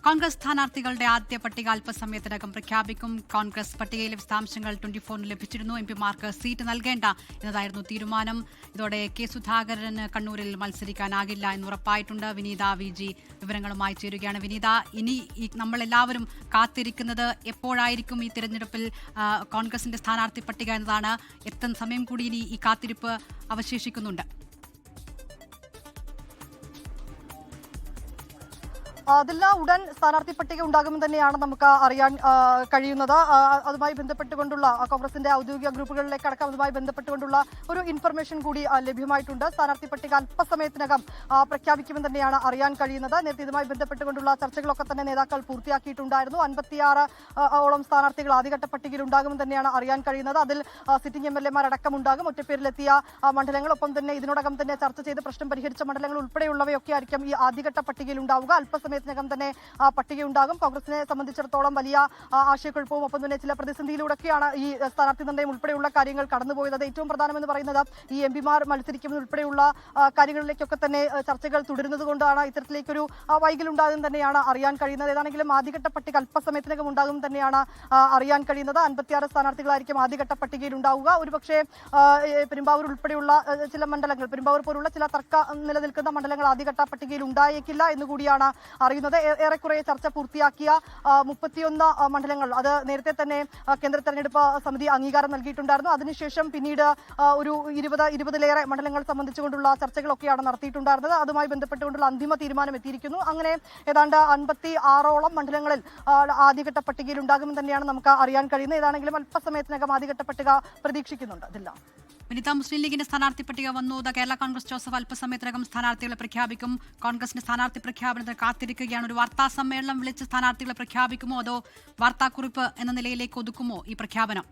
കോൺഗ്രസ് സ്ഥാനാർത്ഥികളുടെ ആദ്യ പട്ടിക അല്പസമയത്തിനകം പ്രഖ്യാപിക്കും. കോൺഗ്രസ് പട്ടികയിലെ വിശദാംശങ്ങൾ 24 ലഭിച്ചിരുന്നു. എംപിമാർക്ക് സീറ്റ് നൽകേണ്ട എന്നതായിരുന്നു തീരുമാനം. ഇതോടെ കെ സുധാകരന് കണ്ണൂരിൽ മത്സരിക്കാനാകില്ല എന്ന് ഉറപ്പായിട്ടുണ്ട്. വിനീത വി.ജി വിവരങ്ങളുമായി ചേരുകയാണ്. വിനീത, ഇനി നമ്മളെല്ലാവരും കാത്തിരിക്കുന്നത് എപ്പോഴായിരിക്കും ഈ തിരഞ്ഞെടുപ്പിൽ കോൺഗ്രസിന്റെ സ്ഥാനാർത്ഥി പട്ടിക എന്നതാണ്. എത്തുന്ന സമയം കൂടി ഇനി ഈ കാത്തിരിപ്പ് അവശേഷിക്കുന്നുണ്ട്. അതെല്ലാം ഉടൻ സ്ഥാനാർത്ഥി പട്ടിക ഉണ്ടാകുമെന്ന് തന്നെയാണ് നമുക്ക് അറിയാൻ കഴിയുന്നത്. അതുമായി ബന്ധപ്പെട്ടുകൊണ്ടുള്ള കോൺഗ്രസിന്റെ ഔദ്യോഗിക ഗ്രൂപ്പുകളിലേക്ക് അടക്കം അതുമായി ബന്ധപ്പെട്ടുകൊണ്ടുള്ള ഒരു ഇൻഫർമേഷൻ കൂടി ലഭ്യമായിട്ടുണ്ട്. സ്ഥാനാർത്ഥി പട്ടിക അല്പസമയത്തിനകം പ്രഖ്യാപിക്കുമെന്ന് തന്നെയാണ് അറിയാൻ കഴിയുന്നത്. നേരത്തെ ഇതുമായി ബന്ധപ്പെട്ടുകൊണ്ടുള്ള ചർച്ചകളൊക്കെ തന്നെ നേതാക്കൾ പൂർത്തിയാക്കിയിട്ടുണ്ടായിരുന്നു. 56 സ്ഥാനാർത്ഥികൾ ആദ്യഘട്ട പട്ടികയിൽ ഉണ്ടാകുമെന്ന് തന്നെയാണ് അറിയാൻ കഴിയുന്നത്. അതിൽ സിറ്റിംഗ് MLA അടക്കം ഉണ്ടാകും. ഒറ്റപ്പേരിലെത്തിയ മണ്ഡലങ്ങൾ, ഒപ്പം തന്നെ ഇതിനോടകം തന്നെ ചർച്ച ചെയ്ത് പ്രശ്നം പരിഹരിച്ച മണ്ഡലങ്ങൾ ഉൾപ്പെടെയുള്ളവയൊക്കെ ആയിരിക്കും ഈ ആദ്യഘട്ട പട്ടികയിൽ ഉണ്ടാവുക. അല്പസമയത്തിനകം തന്നെ പട്ടിക ഉണ്ടാകും. കോൺഗ്രസിനെ സംബന്ധിച്ചിടത്തോളം വലിയ ആശയക്കുഴപ്പവും ഒപ്പം തന്നെ ചില പ്രതിസന്ധിയിലൂടെയൊക്കെയാണ് ഈ സ്ഥാനാർത്ഥി നിർണ്ണയം ഉൾപ്പെടെയുള്ള കാര്യങ്ങൾ കടന്നുപോയത്. ഏറ്റവും പ്രധാനമെന്ന് പറയുന്നത് ഈ എംപിമാർ മത്സരിക്കുന്നത് ഉൾപ്പെടെയുള്ള കാര്യങ്ങളിലേക്കൊക്കെ തന്നെ ചർച്ചകൾ തുടരുന്നത് കൊണ്ടാണ് ഇത്തരത്തിലേക്കൊരു വൈകലുണ്ടാകും തന്നെയാണ് അറിയാൻ കഴിയുന്നത്. ഏതാണെങ്കിലും ആദ്യഘട്ട പട്ടിക അല്പസമയത്തിനകം ഉണ്ടാകും തന്നെയാണ് അറിയാൻ കഴിയുന്നത്. 56 സ്ഥാനാർത്ഥികളായിരിക്കും ആദ്യഘട്ട പട്ടികയിൽ ഉണ്ടാവുക. ഒരുപക്ഷെ പെരുമ്പാവൂർ ഉൾപ്പെടെയുള്ള ചില മണ്ഡലങ്ങൾ, പെരുമ്പാവൂർ പോലുള്ള ചില തർക്കം നിലനിൽക്കുന്ന മണ്ഡലങ്ങൾ ആദ്യഘട്ട പട്ടികയിൽ ഉണ്ടായേക്കില്ല എന്നുകൂടിയാണ് അറിയുന്നത്. ഏറെക്കുറെ ചർച്ച പൂർത്തിയാക്കിയ 31 മണ്ഡലങ്ങൾ, അത് നേരത്തെ തന്നെ കേന്ദ്ര തെരഞ്ഞെടുപ്പ് സമിതി അംഗീകാരം നൽകിയിട്ടുണ്ടായിരുന്നു. അതിനുശേഷം പിന്നീട് ഒരു 20-ലേറെ മണ്ഡലങ്ങൾ സംബന്ധിച്ചുകൊണ്ടുള്ള ചർച്ചകളൊക്കെയാണ് നടത്തിയിട്ടുണ്ടായിരുന്നത്. അതുമായി ബന്ധപ്പെട്ടുകൊണ്ടുള്ള അന്തിമ തീരുമാനം എത്തിയിരിക്കുന്നു. അങ്ങനെ ഏതാണ്ട് 56 മണ്ഡലങ്ങളിൽ ആദ്യഘട്ട പട്ടികയിൽ ഉണ്ടാകുമെന്ന് തന്നെയാണ് നമുക്ക് അറിയാൻ കഴിയുന്നത്. ഏതാണെങ്കിലും അല്പസമയത്തിനകം ആദ്യഘട്ട പട്ടിക പ്രതീക്ഷിക്കുന്നുണ്ട്. അതില്ല വനിതാ മുസ്ലിം ലീഗിന്റെ സ്ഥാനാർത്ഥി പട്ടിക വന്നു. കേരള കോൺഗ്രസ് ജോസഫ് അല്പസമയത്തിനകം സ്ഥാനാർത്ഥികളെ പ്രഖ്യാപിക്കും. കോൺഗ്രസിന്റെ സ്ഥാനാർത്ഥി പ്രഖ്യാപനത്തിന് കാത്തിരിക്കുകയാണ്. ഒരു വാർത്താ സമ്മേളനം വിളിച്ച് സ്ഥാനാർത്ഥികളെ പ്രഖ്യാപിക്കുമോ അതോ വാർത്താക്കുറിപ്പ് എന്ന നിലയിലേക്ക് ഒതുക്കുമോ ഈ പ്രഖ്യാപനം?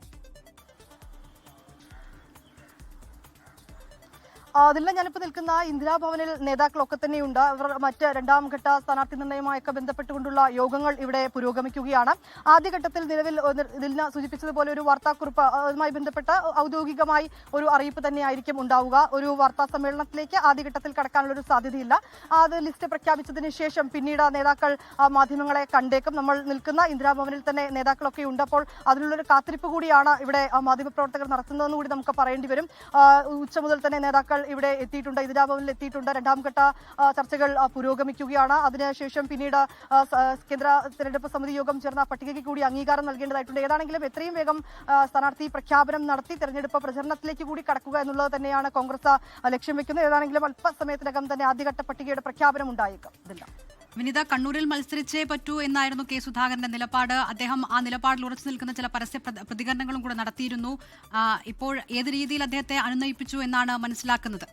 അതില്ല, ഞാനിപ്പോൾ നിൽക്കുന്ന ഇന്ദിരാഭവനിൽ നേതാക്കളൊക്കെ തന്നെയുണ്ട്. അവർ മറ്റ് രണ്ടാം ഘട്ട സ്ഥാനാർത്ഥി നിർണ്ണയവുമായൊക്കെ ബന്ധപ്പെട്ടുകൊണ്ടുള്ള യോഗങ്ങൾ ഇവിടെ പുരോഗമിക്കുകയാണ്. ആദ്യഘട്ടത്തിൽ നിലവിൽ ഇതിന് സൂചിപ്പിച്ചതുപോലെ ഒരു വാർത്താക്കുറിപ്പ് അതുമായി ബന്ധപ്പെട്ട ഔദ്യോഗികമായി ഒരു അറിയിപ്പ് തന്നെയായിരിക്കും ഉണ്ടാവുക. ഒരു വാർത്താ സമ്മേളനത്തിലേക്ക് ആദ്യഘട്ടത്തിൽ കടക്കാനുള്ള ഒരു സാധ്യതയില്ല. അത് ലിസ്റ്റ് പ്രഖ്യാപിച്ചതിന് ശേഷം പിന്നീട് നേതാക്കൾ മാധ്യമങ്ങളെ കണ്ടേക്കും. നമ്മൾ നിൽക്കുന്ന ഇന്ദിരാഭവനിൽ തന്നെ നേതാക്കളൊക്കെ ഉണ്ട്. അപ്പോൾ അതിനുള്ളൊരു കാത്തിരിപ്പ് കൂടിയാണ് ഇവിടെ മാധ്യമപ്രവർത്തകർ നടത്തുന്നതെന്ന് കൂടി നമുക്ക് പറയേണ്ടി വരും. ഉച്ച മുതൽ തന്നെ നേതാക്കൾ ഇവിടെ എത്തിയിട്ടുണ്ട്, ഇന്ദിരാഭവനിൽ എത്തിയിട്ടുണ്ട്. രണ്ടാം ഘട്ട ചർച്ചകൾ പുരോഗമിക്കുകയാണ്. അതിനുശേഷം പിന്നീട് കേന്ദ്ര തെരഞ്ഞെടുപ്പ് സമിതി യോഗം ചേർന്ന പട്ടികയ്ക്ക് കൂടി അംഗീകാരം നൽകേണ്ടതായിട്ടുണ്ട്. ഏതാണെങ്കിലും എത്രയും വേഗം സ്ഥാനാർത്ഥി പ്രഖ്യാപനം നടത്തി തെരഞ്ഞെടുപ്പ് പ്രചരണത്തിലേക്ക് കൂടി കടക്കുക എന്നുള്ളത് തന്നെയാണ് കോൺഗ്രസ് ലക്ഷ്യം വെക്കുന്നത്. ഏതാണെങ്കിലും അല്പസമയത്തിനകം തന്നെ ആദ്യഘട്ട പട്ടികയുടെ പ്രഖ്യാപനം ഉണ്ടായേക്കും. ഇതില്ല വിനിത, കണ്ണൂരിൽ മത്സരിച്ചേ പറ്റൂ എന്നായിരുന്നു കെ സുധാകരന്റെ നിലപാട്. അദ്ദേഹം ആ നിലപാടിൽ ഉറച്ചു നിൽക്കുന്ന ചില പരസ്യ പ്രതികരണങ്ങളും കൂടെ നടത്തിയിരുന്നു. ഇപ്പോൾ ഏത് രീതിയിൽ അദ്ദേഹത്തെ അനുനയിപ്പിച്ചു എന്നാണ് മനസ്സിലാക്കുന്നത്?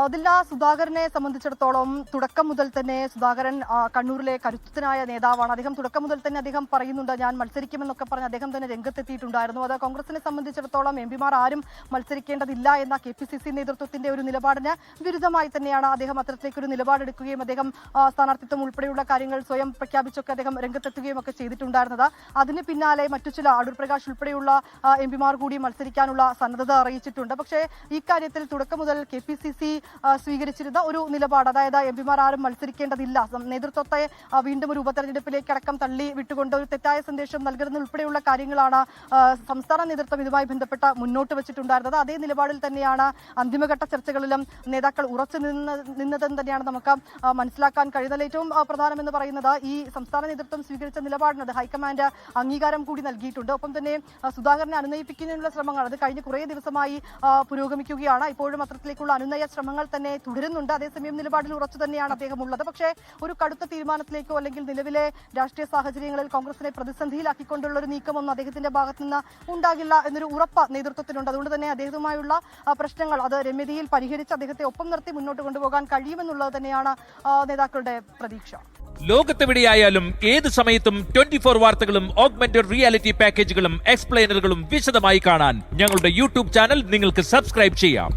അതില്ല, സുധാകരനെ സംബന്ധിച്ചിടത്തോളം തുടക്കം മുതൽ തന്നെ സുധാകരൻ കണ്ണൂരിലെ കരുത്തനായ നേതാവാണ്. അദ്ദേഹം തുടക്കം മുതൽ തന്നെ അദ്ദേഹം പറയുന്നുണ്ട്, ഞാൻ മത്സരിക്കുമെന്നൊക്കെ പറഞ്ഞ് അദ്ദേഹം തന്നെ രംഗത്തെത്തിയിട്ടുണ്ടായിരുന്നു. അത് കോൺഗ്രസിനെ സംബന്ധിച്ചിടത്തോളം എംപിമാർ ആരും മത്സരിക്കേണ്ടതില്ല എന്ന KPCC നേതൃത്വത്തിന്റെ ഒരു നിലപാടിന് വിരുദ്ധമായി തന്നെയാണ് അദ്ദേഹം അത്തരത്തിലേക്കൊരു നിലപാടെടുക്കുകയും അദ്ദേഹം സ്ഥാനാർത്ഥിത്വം ഉൾപ്പെടെയുള്ള കാര്യങ്ങൾ സ്വയം പ്രഖ്യാപിച്ചൊക്കെ അദ്ദേഹം രംഗത്തെത്തുകയും ഒക്കെ ചെയ്തിട്ടുണ്ടായിരുന്നത്. അതിന് പിന്നാലെ മറ്റു ചില അടൂർ പ്രകാശ് ഉൾപ്പെടെയുള്ള എംപിമാർ കൂടി മത്സരിക്കാനുള്ള സന്നദ്ധത അറിയിച്ചിട്ടുണ്ട്. പക്ഷേ ഈ കാര്യത്തിൽ തുടക്കം മുതൽ KPCC സ്വീകരിച്ചിരുന്ന ഒരു നിലപാട്, അതായത് എംപിമാർ ആരും മത്സരിക്കേണ്ടതില്ല, നേതൃത്വത്തെ വീണ്ടും ഒരു ഉപതെരഞ്ഞെടുപ്പിലേക്ക് അടക്കം തള്ളി വിട്ടുകൊണ്ട് ഒരു തെറ്റായ സന്ദേശം നൽകുന്ന ഉൾപ്പെടെയുള്ള കാര്യങ്ങളാണ് സംസ്ഥാന നേതൃത്വം ഇതുമായി ബന്ധപ്പെട്ട് മുന്നോട്ട് വെച്ചിട്ടുണ്ടായിരുന്നത്. അതേ നിലപാടിൽ തന്നെയാണ് അന്തിമഘട്ട ചർച്ചകളിലും നേതാക്കൾ ഉറച്ചു നിന്നതെന്ന് തന്നെയാണ് നമുക്ക് മനസ്സിലാക്കാൻ കഴിയുന്നത്. ഏറ്റവും പ്രധാനമെന്ന് പറയുന്നത് ഈ സംസ്ഥാന നേതൃത്വം സ്വീകരിച്ച നിലപാടിന് ഹൈക്കമാൻഡ് അംഗീകാരം കൂടി നൽകിയിട്ടുണ്ട്. ഒപ്പം തന്നെ സുധാകരനെ അനുനയിപ്പിക്കുന്നതിനുള്ള ശ്രമങ്ങൾ അത് കഴിഞ്ഞ കുറേ ദിവസമായി പുരോഗമിക്കുകയാണ്. ഇപ്പോഴും അത്തരത്തിലേക്കുള്ള അനുനയ ശ്രമങ്ങൾ തന്നെ തുടരുന്നുണ്ട്. അതേസമയം നിലപാടിൽ ഉറച്ചു തന്നെയാണ് അദ്ദേഹം ഉള്ളത്. പക്ഷേ ഒരു കടുത്ത തീരുമാനത്തിലേക്കോ അല്ലെങ്കിൽ നിലവിലെ രാഷ്ട്രീയ സാഹചര്യങ്ങളിൽ കോൺഗ്രസിനെ പ്രതിസന്ധിയിലാക്കിക്കൊണ്ടുള്ള ഒരു നീക്കമൊന്നും അദ്ദേഹത്തിന്റെ ഭാഗത്തു നിന്ന് ഉണ്ടാകില്ല എന്നൊരു ഉറപ്പ് നേതൃത്വത്തിനുണ്ട്. അതുകൊണ്ട് തന്നെ അദ്ദേഹവുമായുള്ള പ്രശ്നങ്ങൾ അത് രമ്യതയിൽ പരിഹരിച്ച് അദ്ദേഹത്തെ ഒപ്പം നിർത്തി മുന്നോട്ട് കൊണ്ടുപോകാൻ കഴിയുമെന്നുള്ളത് തന്നെയാണ് നേതാക്കളുടെ പ്രതീക്ഷ. ലോകത്തെവിടെയായാലും ഏത് സമയത്തും 24 വാർത്തകളും ഓഗ്മെന്റഡ് റിയാലിറ്റി പാക്കേജുകളും എക്സ്പ്ലെയിനറുകളും വിശദമായി കാണാൻ ഞങ്ങളുടെ യൂട്യൂബ് ചാനൽ നിങ്ങൾക്ക് സബ്സ്ക്രൈബ് ചെയ്യാം.